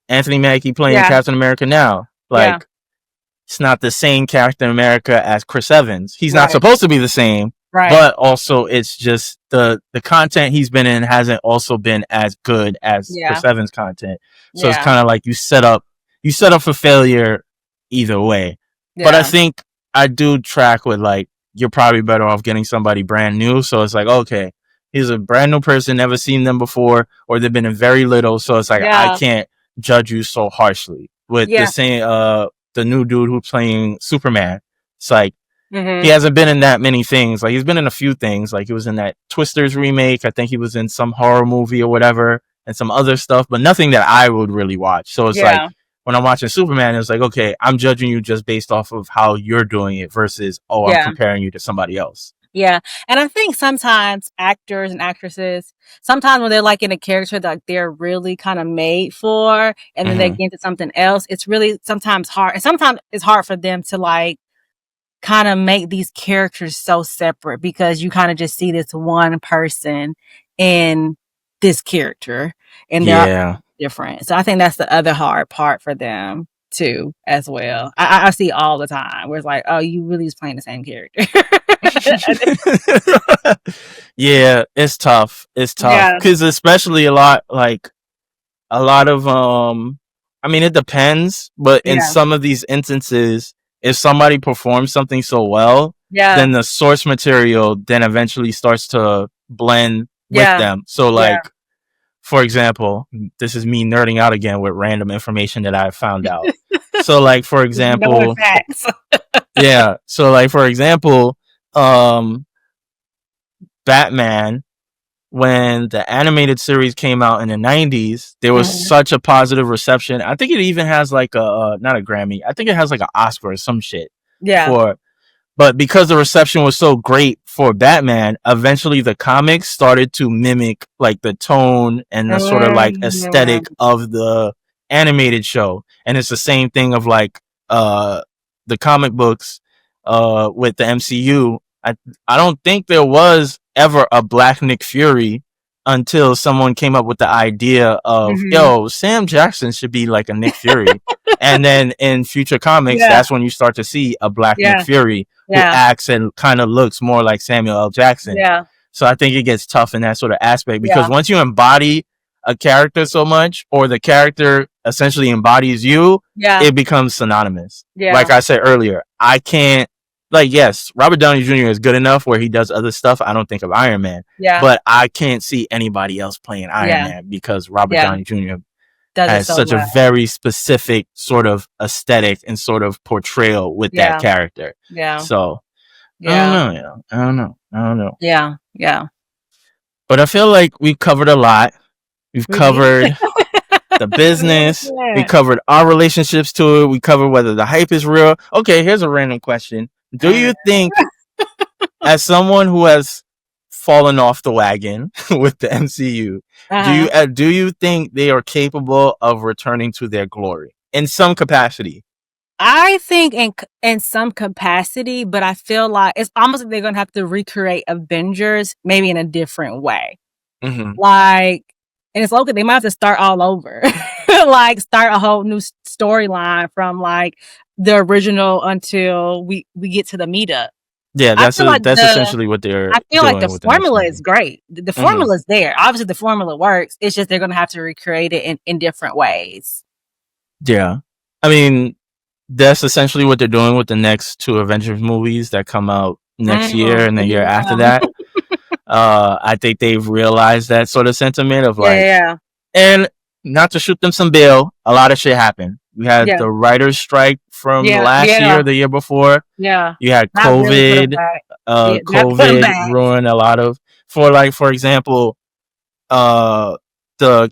playing Captain America now. Like it's not the same Captain America as Chris Evans. He's not supposed to be the same. Right. But also it's just the content he's been in hasn't also been as good as Chris Evans' content. So it's kind of like you set up for failure either way. Yeah. But I think I do track with like you're probably better off getting somebody brand new. So it's like, okay, he's a brand new person, never seen them before, or they've been in very little. So it's like I can't judge you so harshly. With the same the new dude who's playing Superman. It's like Mm-hmm. He hasn't been in that many things. Like, he's been in a few things. Like, he was in that Twisters remake. I think he was in some horror movie or whatever, and some other stuff, but nothing that I would really watch. So it's like, when I'm watching Superman, it's like, okay, I'm judging you just based off of how you're doing it versus, I'm comparing you to somebody else. Yeah. And I think sometimes actors and actresses, sometimes when they're like in a character that they're really kind of made for, and then they get into something else, it's really sometimes hard. And sometimes it's hard for them to like kind of make these characters so separate, because you kind of just see this one person in this character, and they're different. So I think that's the other hard part for them too, as well. I see all the time where it's like, oh, you really just playing the same character. Yeah, it's tough. It's tough because especially a lot of I mean, it depends, but in some of these instances, if somebody performs something so well, then the source material then eventually starts to blend with them. So like, for example, this is me nerding out again with random information that I found out. So like, for example, so like, for example, Batman, when the animated series came out in the 90s, there was such a positive reception. I think it even has like a not a Grammy. I think it has like an Oscar or some shit. But because the reception was so great for Batman, eventually the comics started to mimic like the tone and the sort of like aesthetic of the animated show. And it's the same thing of like the comic books with the MCU. I don't think there was ever a Black Nick Fury until someone came up with the idea of, Sam Jackson should be like a Nick Fury. And then in future comics, that's when you start to see a Black Nick Fury who acts and kind of looks more like Samuel L. Jackson. So I think it gets tough in that sort of aspect, because once you embody a character so much, or the character essentially embodies you, it becomes synonymous. Like I said earlier, I can't, like, yes, Robert Downey Jr. is good enough where he does other stuff. I don't think of Iron Man, but I can't see anybody else playing Iron Man, because Robert Downey Jr. has such a very specific sort of aesthetic and sort of portrayal with that character. So I don't know. Yeah. But I feel like we covered a lot. We've covered the business. We covered our relationships to it. We covered whether the hype is real. Okay, here's a random question. Do you think, as someone who has fallen off the wagon with the MCU, do you think they are capable of returning to their glory in some capacity? I think in some capacity, but I feel like it's almost like they're gonna have to recreate Avengers maybe in a different way. Like, and it's okay, they might have to start all over. Like, start a whole new storyline from like the original until we get to the meetup. Yeah, that's essentially what they're. I feel like the formula is great. The formula is there. Obviously, the formula works. It's just they're going to have to recreate it in different ways. Yeah, I mean, that's essentially what they're doing with the next 2 Avengers movies that come out next year and the year after that. I think they've realized that sort of sentiment of like, and not to shoot them some bill, a lot of shit happened. We had the writer's strike from last year, the year before. You had COVID. COVID ruined a lot of, for example, the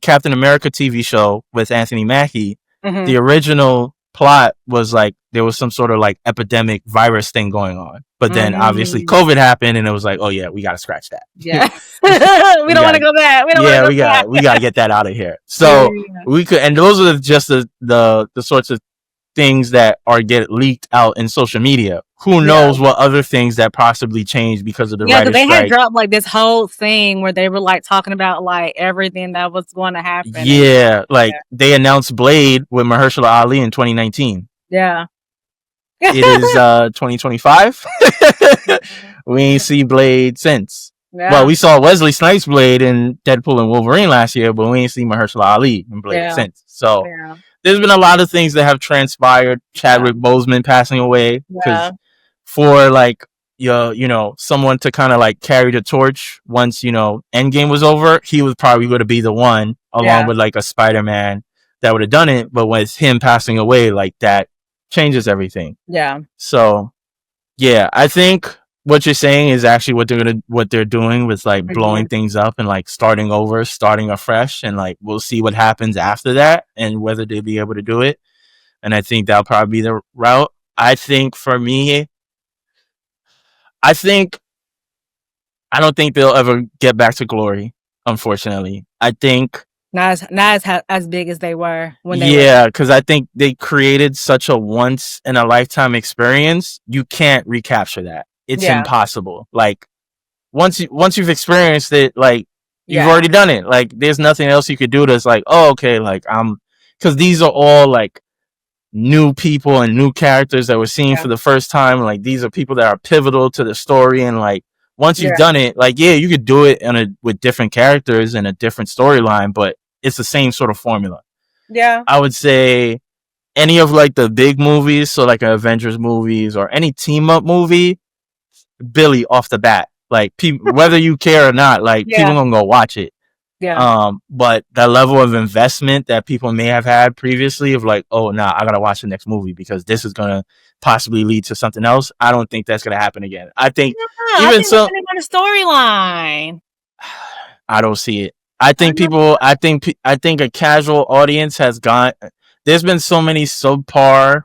Captain America TV show with Anthony Mackie. The original plot was like there was some sort of like epidemic virus thing going on, but then obviously COVID happened, and it was like, oh yeah, we got to scratch that. We don't want to go back. We got to get that out of here. So we could, and those are just the sorts of things that get leaked out in social media. Who knows what other things that possibly changed because of the writer's strike. Had dropped like this whole thing where they were like talking about like everything that was going to happen. They announced Blade with Mahershala Ali in 2019. It is 2025. We ain't see Blade since. Well, we saw Wesley Snipes Blade in Deadpool and Wolverine last year, but we ain't seen Mahershala Ali in Blade since. So there's been a lot of things that have transpired. Chadwick Boseman passing away, because for like someone to kind of like carry the torch once Endgame was over, he was probably going to be the one, along with like a Spider-Man, that would have done it. But with him passing away, like, that changes everything. So Yeah, I think what you're saying is actually what they're doing with like blowing things up and like starting over, starting afresh, and like we'll see what happens after that and whether they'll be able to do it. And I think that'll probably be the route. I think for me, I think I don't think they'll ever get back to glory. Unfortunately, I think not as big as they were when they yeah, because I think they created such a once in a lifetime experience. You can't recapture that. It's impossible. Like once you've experienced it, like you've already done it. Like there's nothing else you could do that's like, oh, okay, like because these are all like new people and new characters that we're seeing for the first time. Like these are people that are pivotal to the story, and like once you've done it, like yeah, you could do it with different characters and a different storyline, but it's the same sort of formula. Yeah, I would say any of like the big movies, so like Avengers movies or any team up movie, Billy off the bat. Like people, whether you care or not, like people gonna go watch it. Yeah. But that level of investment that people may have had previously of like, oh, nah, I gotta watch the next movie because this is gonna possibly lead to something else. I don't think that's gonna happen again. I think even so, on a storyline. I don't see it. I think people. I think a casual audience has gone. There's been so many subpar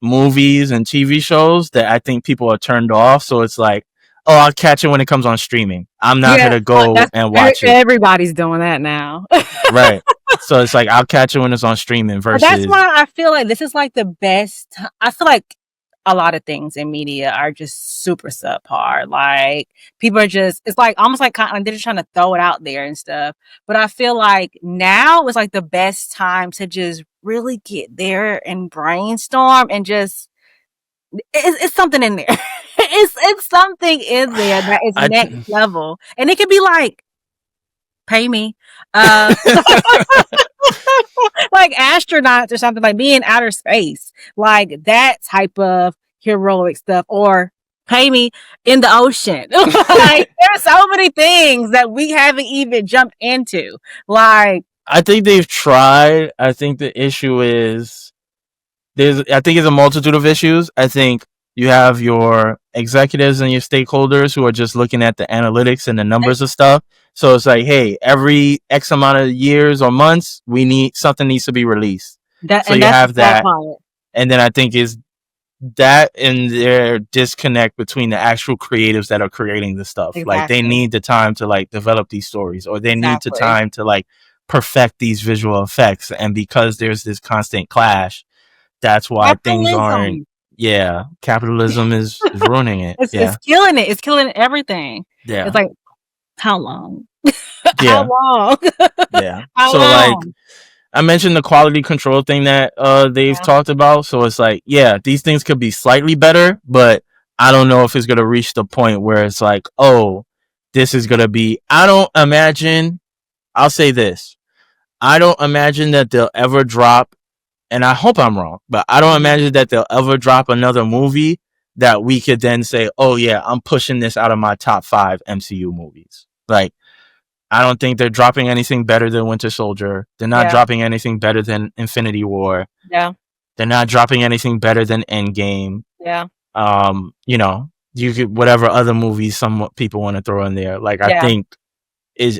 movies and TV shows that I think people are turned off. So it's like, oh, I'll catch it when it comes on streaming. I'm not gonna go and watch it. Everybody's doing that now. Right. So it's like I'll catch it when it's on streaming versus. That's why I feel like this is like the best. I feel like a lot of things in media are just super subpar. Like people are just, it's like almost like they're just trying to throw it out there and stuff. But I feel like now is like the best time to just really get there and brainstorm and just it's something in there. it's something in there that is next level, and it could be like pay me, like astronauts or something, like be in outer space, like that type of heroic stuff, or pay me in the ocean. Like there's so many things that we haven't even jumped into. Like I think they've tried. I think the issue is I think it's a multitude of issues. I think you have your executives and your stakeholders who are just looking at the analytics and the numbers of stuff. So it's like, hey, every X amount of years or months, something needs to be released. So you have that. And then I think is that and their disconnect between the actual creatives that are creating the stuff. Exactly. Like they need the time to like develop these stories, or they need the time to like perfect these visual effects. And because there's this constant clash, that's why things aren't. Yeah, capitalism is ruining it. It's killing it. It's killing everything. Yeah, it's like how long? How long? Yeah. So like I mentioned the quality control thing that they've talked about. So it's like, yeah, these things could be slightly better, but I don't know if it's gonna reach the point where it's like, oh, this is gonna be. I don't imagine. I'll say this. I don't imagine that they'll ever drop. And I hope I'm wrong, but I don't imagine that they'll ever drop another movie that we could then say, oh yeah, I'm pushing this out of my top 5 MCU movies. Like, I don't think they're dropping anything better than Winter Soldier. They're not dropping anything better than Infinity War. Yeah. They're not dropping anything better than Endgame. Yeah. You know, you could, whatever other movies some people want to throw in there. Like, I think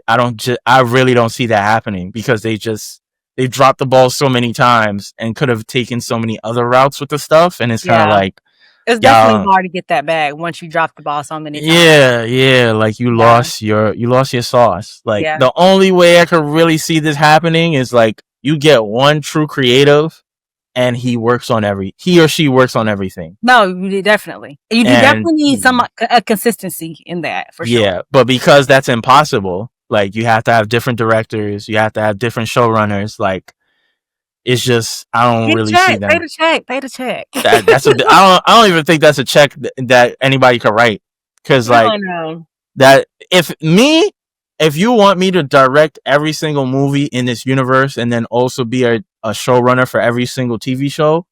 I really don't see that happening because they've dropped the ball so many times and could have taken so many other routes with the stuff. And it's kind of like, it's definitely hard to get that back once you drop the ball so many times. Yeah. Like you lost your sauce. Like the only way I could really see this happening is like you get one true creative and he or she works on everything. No, you definitely. You definitely need a consistency in that for sure. Yeah, but because that's impossible, like you have to have different directors, you have to have different showrunners. Like it's just I don't really see that. Pay the check. That's I don't even think that's a check that anybody could write because like that if you want me to direct every single movie in this universe and then also be a showrunner for every single TV show,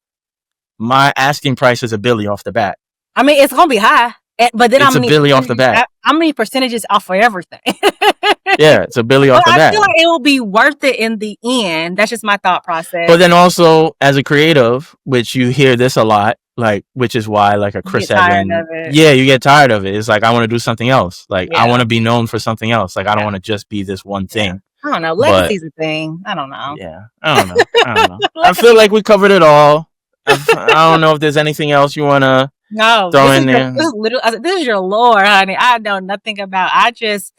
my asking price is $1 billion off the bat. I mean, it's gonna be high. But then it's $1 billion off the bat. How many percentages off for everything? Yeah, it's $1 billion off the bat. I feel like it will be worth it in the end. That's just my thought process. But then also, as a creative, which you hear this a lot, like, which is why like a Chris Evans, you get tired of it. It's like I want to do something else. Like I want to be known for something else. Like I don't want to just be this one thing. I don't know. Legacy's a thing. I don't know. Yeah, I don't know. I feel like we covered it all. I don't know if there's anything else you want to throw in there. This is your lore, honey. I know nothing about. I just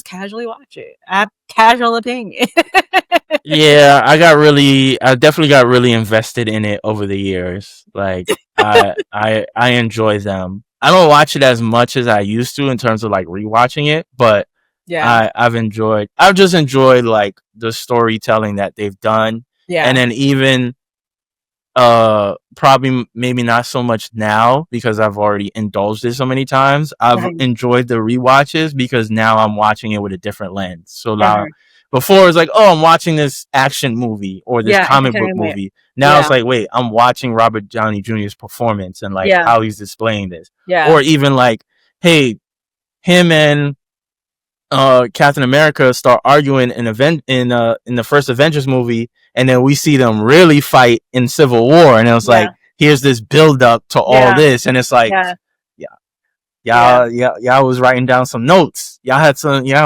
casually watch it. I have casual opinion. Yeah, I definitely got really invested in it over the years. Like I enjoy them. I don't watch it as much as I used to in terms of like rewatching it, but yeah, I've just enjoyed like the storytelling that they've done. Yeah. And then even probably maybe not so much now because I've already indulged it so many times. I've enjoyed the rewatches because now I'm watching it with a different lens. So now before it's like, oh, I'm watching this action movie or this comic book movie. Now it's like, wait, I'm watching Robert Downey Jr.'s performance and like how he's displaying this. Or even like, hey, him and Captain America start arguing in the first Avengers movie, and then we see them really fight in Civil War, and it was like, here's this build up to all this, and it's like, y'all was writing down some notes. Y'all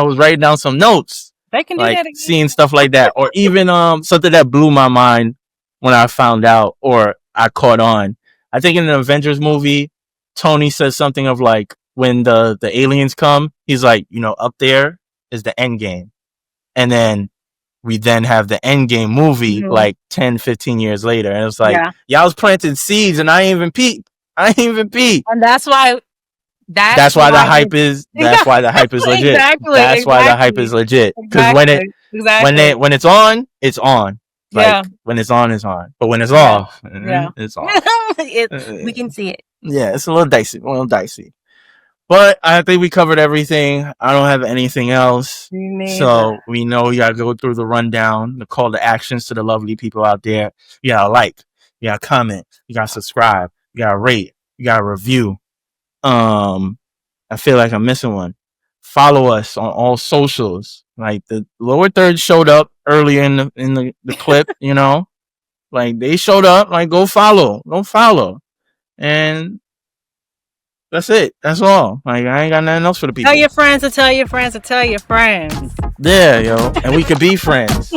was writing down some notes. They can do like that again. Seeing stuff like that, or even something that blew my mind when I found out or I caught on. I think in the Avengers movie, Tony says something of like, when the aliens come, he's like, up there is the end game. And then we then have the end game movie like 10, 15 years later. And it's like, y'all was planting seeds and I ain't even peeped. And that's why that's why the hype is legit. Exactly. That's why the hype is legit. Because when it's on, it's on. Like when it's on, it's on. But when it's off, it's off. We can see it. Yeah, it's a little dicey. But I think we covered everything. I don't have anything else. So we know you gotta go through the rundown, the call to actions to the lovely people out there. You gotta like, you gotta comment, you gotta subscribe, you gotta rate, you gotta review. I feel like I'm missing one. Follow us on all socials. Like the lower third showed up earlier in the clip, Like they showed up, like go follow. And that's it. That's all. Like I ain't got nothing else for the people. Tell your friends to tell your friends to tell your friends. Yeah, yo. And we could be friends.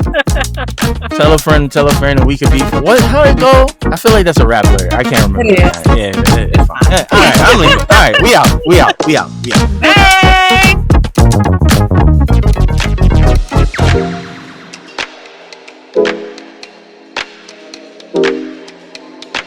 Tell a friend, and we could be friends. What? How it go? I feel like that's a rap lyric. I can't remember. It is. Yeah, it's fine. All right, I'm leaving. All right, we out. Hey!